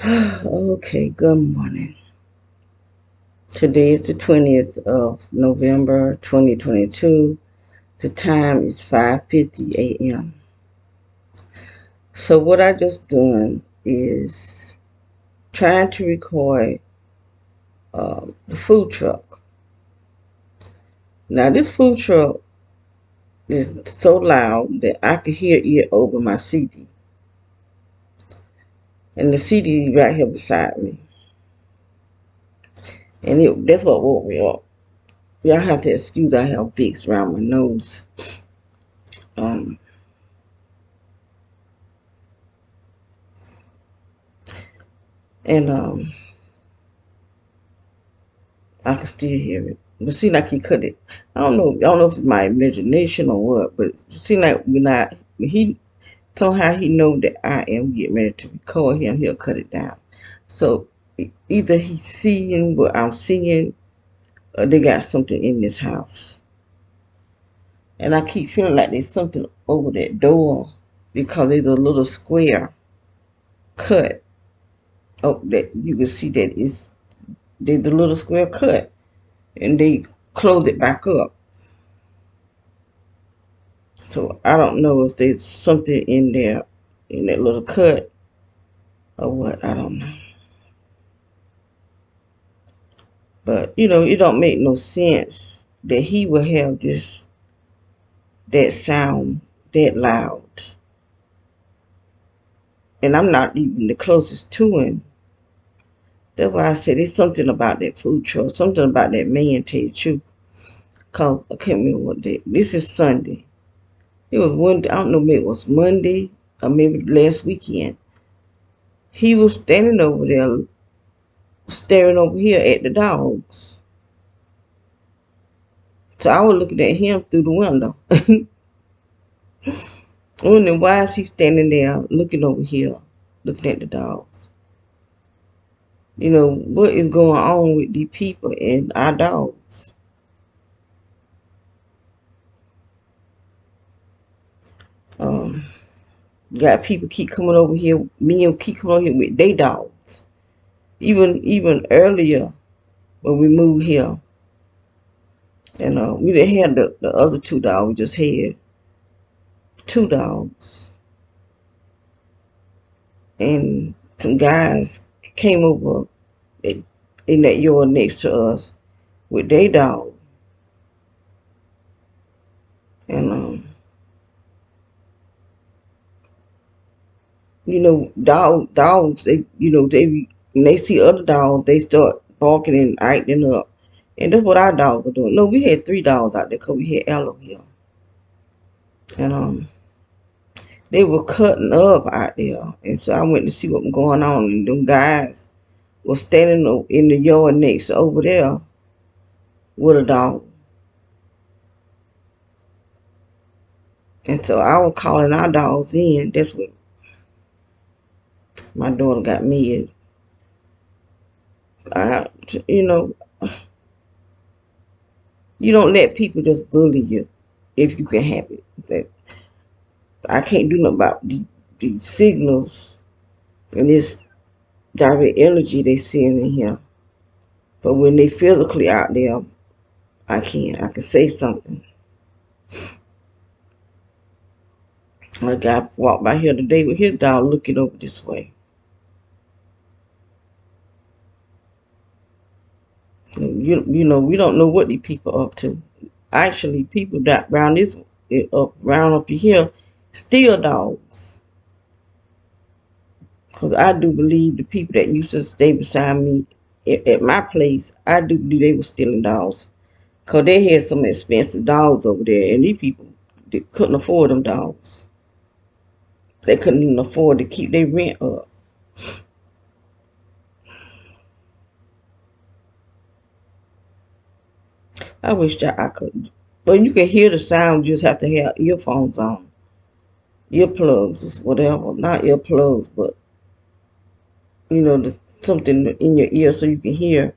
Okay, good morning. Today is the 20th of November 2022. The time is 5:50 a.m. So what I just done is trying to record the food truck. Now this food truck is so loud that I could hear it over my CD. And the CD right here beside me. And that's what woke me up. Y'all have to excuse I have Vicks around my nose. Um, and I can still hear it. But it seems like he cut it. I don't know if it's my imagination or what, but it seems like when he somehow he know that I am getting ready to record him, he'll cut it down. So either he's seeing what I'm seeing or they got something in this house. And I keep feeling like there's something over that door because there's a little square cut. Oh, that you can see that there's a little square cut and they close it back up. So I don't know if there's something in there in that little cut or what. I don't know. But it don't make no sense that he will have that sound that loud. And I'm not even the closest to him. That's why I said there's something about that food truck, something about that man, tell you the truth. Cause I can't remember what day. This is Sunday. It was one day, I don't know, maybe it was Monday or maybe last weekend. He was standing over there staring over here at the dogs. So I was looking at him through the window. Wondering why is he standing there looking over here, looking at the dogs? What is going on with these people and our dogs? Um, got people keep coming over here, men keep coming over here with their dogs. Even earlier when we moved here, and we didn't have the other two dogs, we just had two dogs. And some guys came over in that yard next to us with their dog. And dogs when they see other dogs, they start barking and acting up. And that's what our dogs were doing. No, we had three dogs out there because we had Aloe here. And they were cutting up out there. And so I went to see what was going on. And them guys were standing in the yard next over there with a dog. And so I was calling our dogs in. That's what my daughter got me. I, you know, you don't let people just bully you if you can have it. That I can't do nothing about the signals and this direct energy they send in here. But when they physically out there, I can say something. A guy walked by here today with his dog looking over this way. We don't know what these people are up to. Actually, people that round up here steal dogs. Cause I do believe the people that used to stay beside me at my place, I do believe they were stealing dogs. Cause they had some expensive dogs over there, and these people they couldn't afford them dogs. They couldn't even afford to keep their rent up. I wish that I could. But you can hear the sound, you just have to have earphones on. Earplugs or whatever. Not earplugs, but something in your ear so you can hear.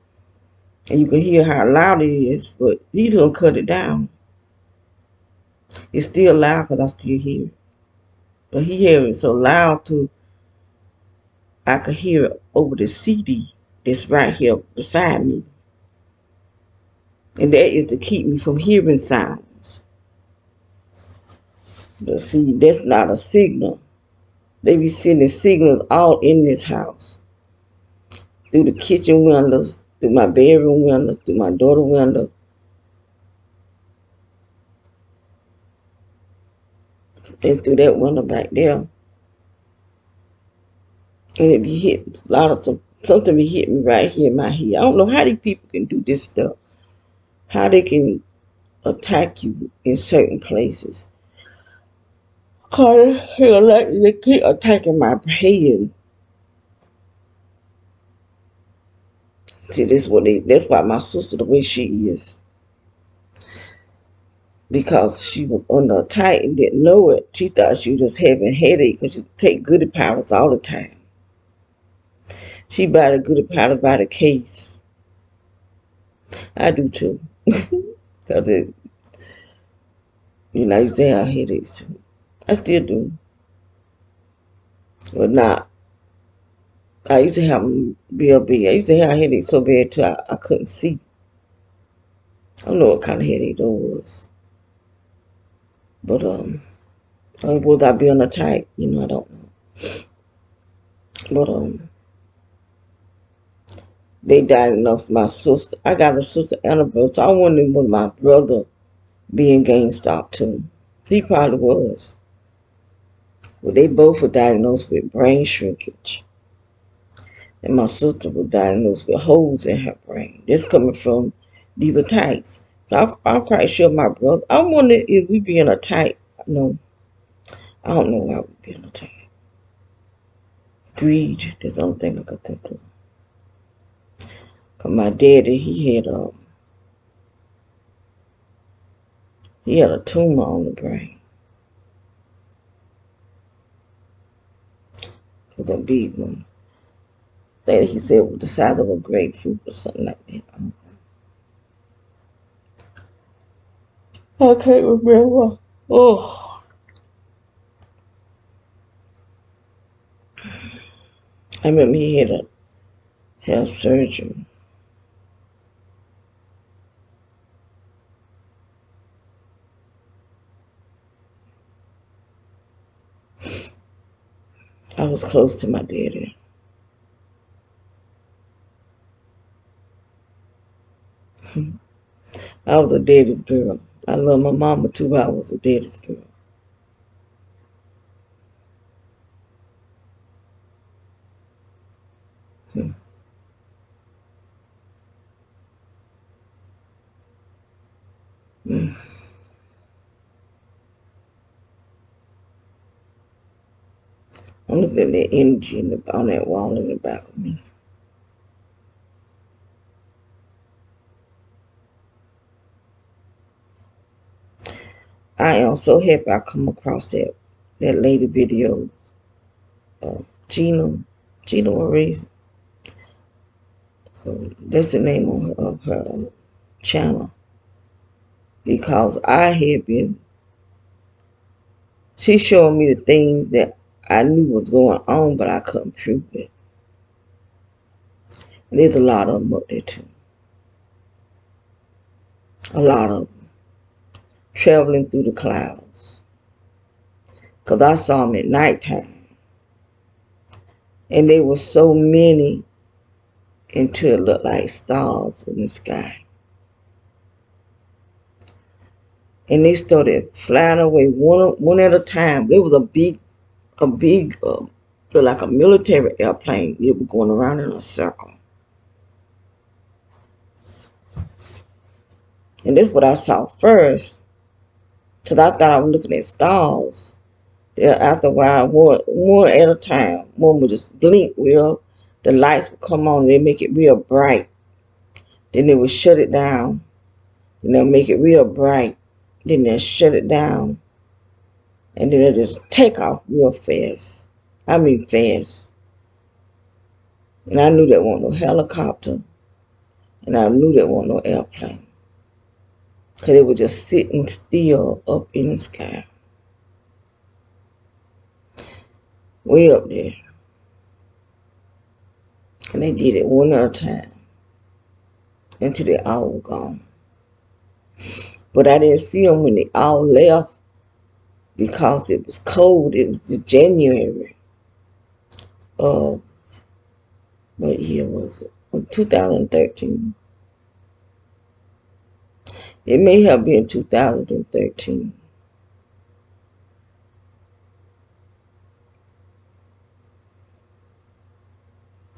And you can hear how loud it is, but he don't cut it down. It's still loud because I still hear it. But he hear it so loud to I could hear it over the CD that's right here beside me. And that is to keep me from hearing sounds. But see, that's not a signal. They be sending signals all in this house. Through the kitchen windows, through my bedroom windows, through my daughter's window, and through that window back there. And it be hitting a lot of something be hitting me right here in my head. I don't know how these people can do this stuff. How they can attack you in certain places. Cause like they keep attacking my head. See, that's why my sister the way she is. Because she was under attack and didn't know it. She thought she was just having a headache because she take goody powders all the time. She buy the goody powders by the case. I do too. Cause I used to have headaches too. I still do. But not. I used to have them real big. I used to have headaches so bad too I couldn't see. I don't know what kind of headache those was. But would I be on attack? I don't know. But they diagnosed my sister. I got a sister and a brother. So I wondered was my brother being GameStop too. He probably was. Well, they both were diagnosed with brain shrinkage. And my sister was diagnosed with holes in her brain. That's coming from these attacks. So I'm quite sure my brother. I wonder if we being attacked. No, I don't know why we being attacked. Greed. That's the only thing I could think of. Cause my daddy, he had a tumor on the brain. It was a big one. That he said was the size of a grapefruit or something like that. I can't remember. Oh, I remember he had to have surgery. I was close to my daddy. I was a daddy's girl. I love my mama too, but I was a daddy's girl. I'm looking at that energy on that wall in the back of me. I am so happy I come across that lady video. Gina Marie. That's the name of her channel. Because I had been, she showed me the things that I knew was going on, but I couldn't prove it. And there's a lot of them up there too. A lot of them. Traveling through the clouds. Because I saw them at nighttime. And there were so many until it looked like stars in the sky. And they started flying away one at a time. There was a big, like a military airplane. It was going around in a circle. And that's what I saw first. Because I thought I was looking at stars. Yeah, after a while, one at a time. One would just blink real. The lights would come on and they make it real bright. Then they would shut it down. And they'll make it real bright. Then they'll shut it down. And then they'll just take off real fast. I mean fast. And I knew there wasn't no helicopter. And I knew there wasn't no airplane. Because it was just sitting still up in the sky. Way up there. And they did it one at a time until they all were gone. But I didn't see them when they all left because it was cold. It was the January of, what year was it? It was 2013. It may have been 2013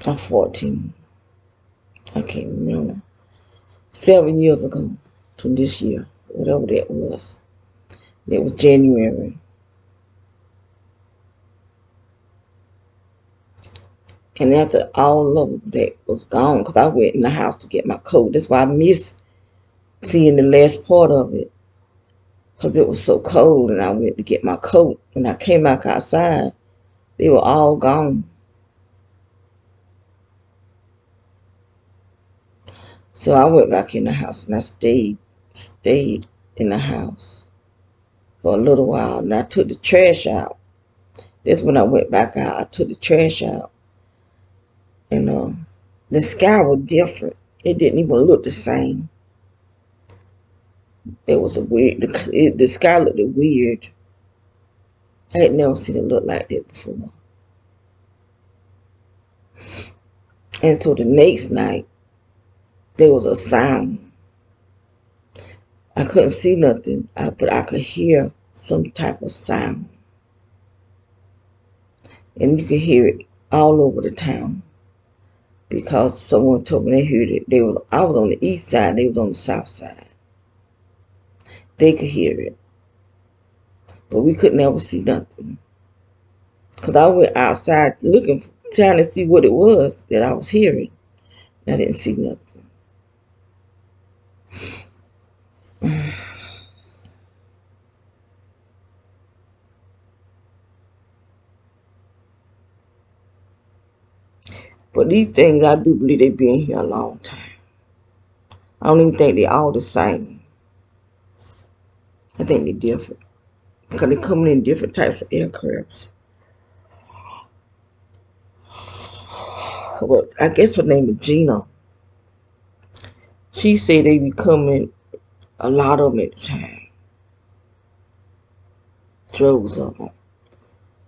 or 14. I can't remember. 7 years ago to this year, whatever that was. It was January. And after all of that was gone, because I went in the house to get my coat. That's why I missed seeing the last part of it. Because it was so cold and I went to get my coat. When I came back outside, they were all gone. So I went back in the house and I stayed in the house for a little while. And I took the trash out. That's when I went back out. I took the trash out. And the sky was different. It didn't even look the same. It was a weird, the sky looked weird. I had never seen it look like that before. And so the next night, there was a sound. I couldn't see nothing, but I could hear some type of sound. And you could hear it all over the town. Because someone told me they heard it. I was on the east side, they was on the south side. They could hear it. But we could never see nothing. Because I went outside looking, trying to see what it was that I was hearing. I didn't see nothing. But these things, I do believe they been here a long time. I don't even think they all the same. I think they're different. Because they're coming in different types of aircrafts. But I guess her name is Gina. She said they be coming, a lot of them at the time. Droves of them.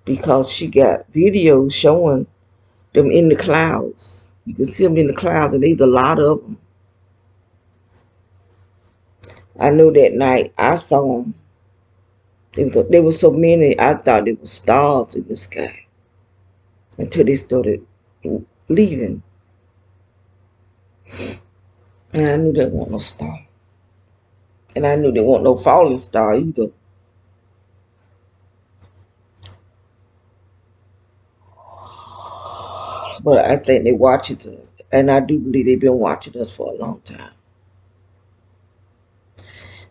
Because she got videos showing them in the clouds. You can see them in the clouds, and there's a lot of them. I know that night I saw them. There were so many, I thought there were stars in the sky until they started leaving. And I knew there wasn't no star. And I knew there wasn't no falling star either. But I think they watching us. And I do believe they've been watching us for a long time.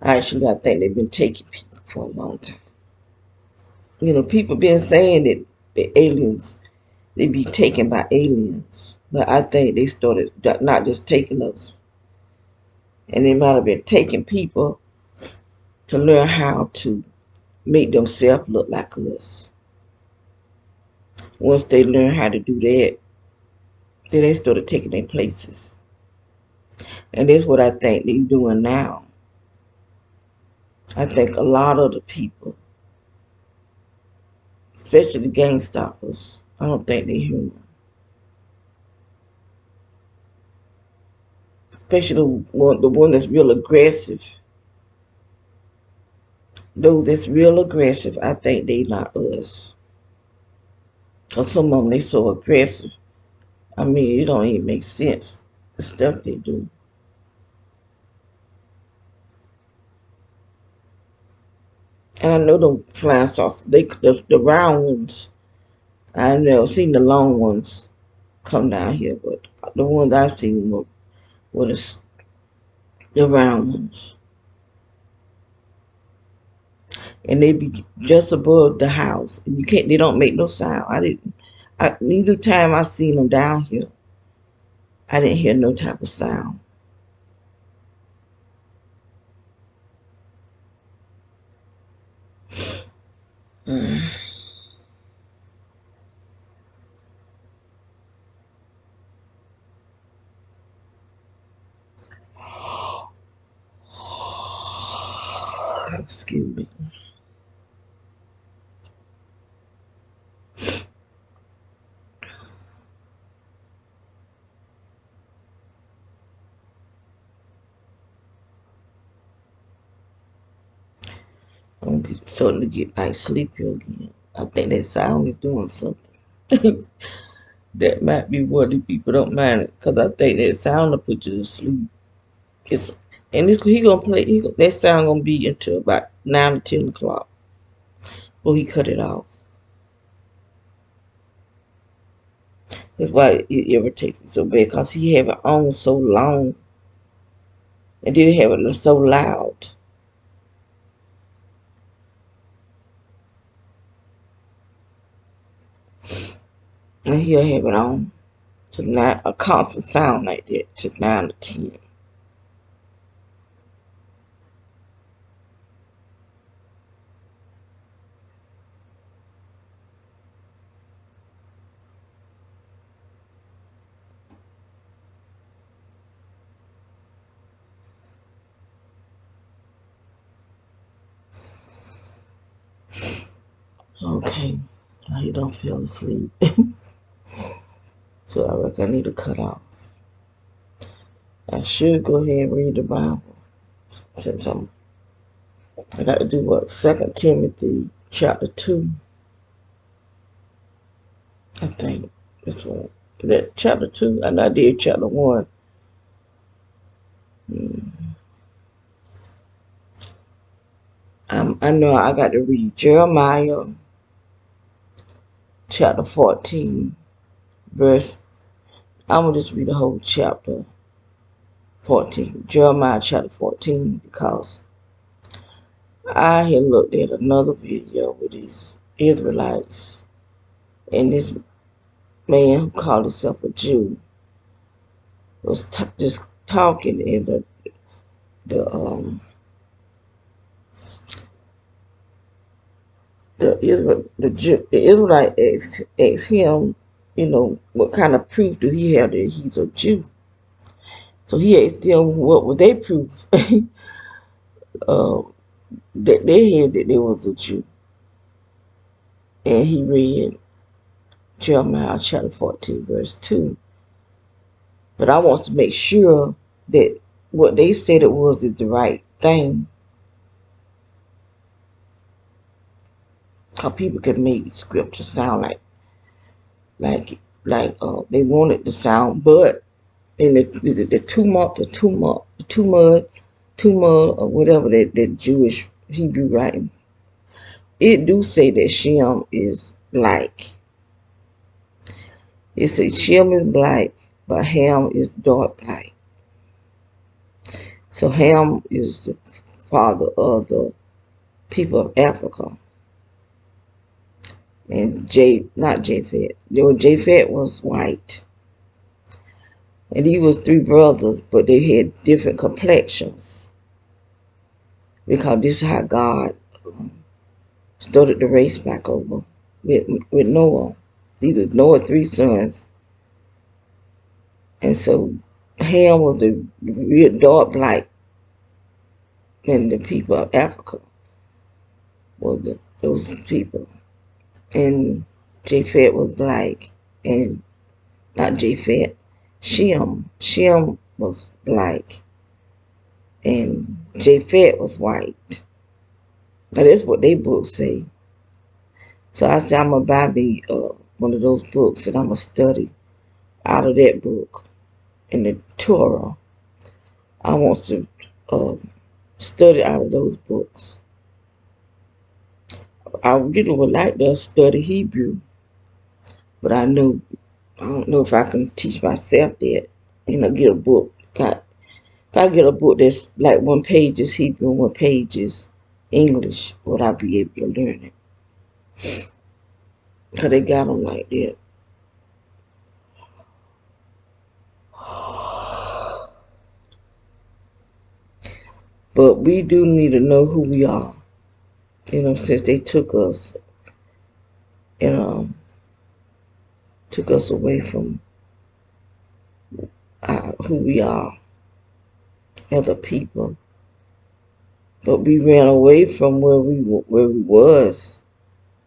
Actually, I think they've been taking people for a long time. You know, people been saying that the aliens, they be taken by aliens. But I think they started not just taking us. And they might have been taking people to learn how to make themselves look like us. Once they learn how to do that, then they started taking their places. And that's what I think they're doing now. I think a lot of the people, especially the gang stoppers, I don't think they're human. Especially the one that's real aggressive. Those that's real aggressive, I think they not us. Because some of them, they so aggressive. I mean, it don't even make sense, the stuff they do. And I know them flying saucers, the round ones, I've never seen the long ones come down here, but the ones I've seen were the round ones. And they be just above the house. And they don't make no sound. Neither time I seen them down here, I didn't hear no type of sound. Mm. Excuse me. I'm starting to get like sleepy again. I think that sound is doing something. That might be what the people don't mind it, cause I think that sound will put you to sleep. It's and he gonna play. That sound gonna be until about 9 or 10 o'clock. Before he cut it off. That's why it irritates me so bad, cause he have it on so long, and then have it so loud, and he'll have it on to not a constant sound like that to 9 or 10. Okay, now he don't feel asleep. So I reckon I need to cut off. I should go ahead and read the Bible. Since I got to do what? 2 Timothy chapter 2. I think that's what. That chapter 2? I know I did chapter 1. I know I got to read Jeremiah chapter 14, verse. I'm going to just read the whole chapter 14. Jeremiah chapter 14, because I had looked at another video with these Israelites, and this man who called himself a Jew was just talking, and the the Israelite asked him, what kind of proof do he have that he's a Jew? So he asked them what was their proof uh, that they had that they was a Jew, and he read Jeremiah chapter 14 verse 2. But I want to make sure that what they said it was is the right thing, because people can make scripture sound like they want it to sound, but in the Tumah or whatever that Jewish Hebrew writing, it do say that Shem is black. It says Shem is black, but Ham is dark black. So Ham is the father of the people of Africa. And Japhet was white. And he was 3 brothers, but they had different complexions. Because this is how God started the race back over with Noah. These are Noah's 3 sons. And so Ham was the real dark black, and the people of Africa were those people. And Japhet was black, and not Japhet, Shem. Shem was black, and Japhet was white. Now that's what they books say. So I said I'm gonna buy me one of those books, and I'm gonna study out of that book in the Torah. I want to study out of those books. I really would like to study Hebrew, but I don't know if I can teach myself that. Get a book. If I get a book that's like 1 page is Hebrew, 1 page is English, would I be able to learn it? Because they got them like that. But we do need to know who we are. Since they took us and took us away from who we are as a people. But we ran away from where we was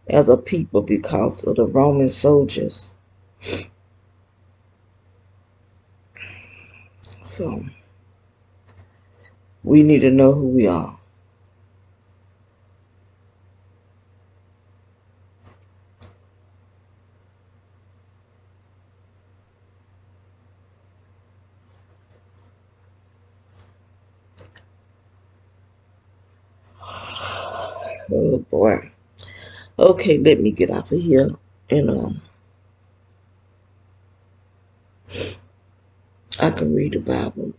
as a people because of the Roman soldiers. So we need to know who we are. Oh boy. Okay, let me get off of here and I can read the Bible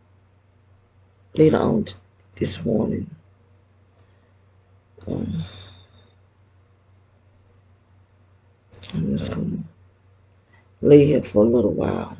later on this morning. Um, I'm just gonna lay here for a little while.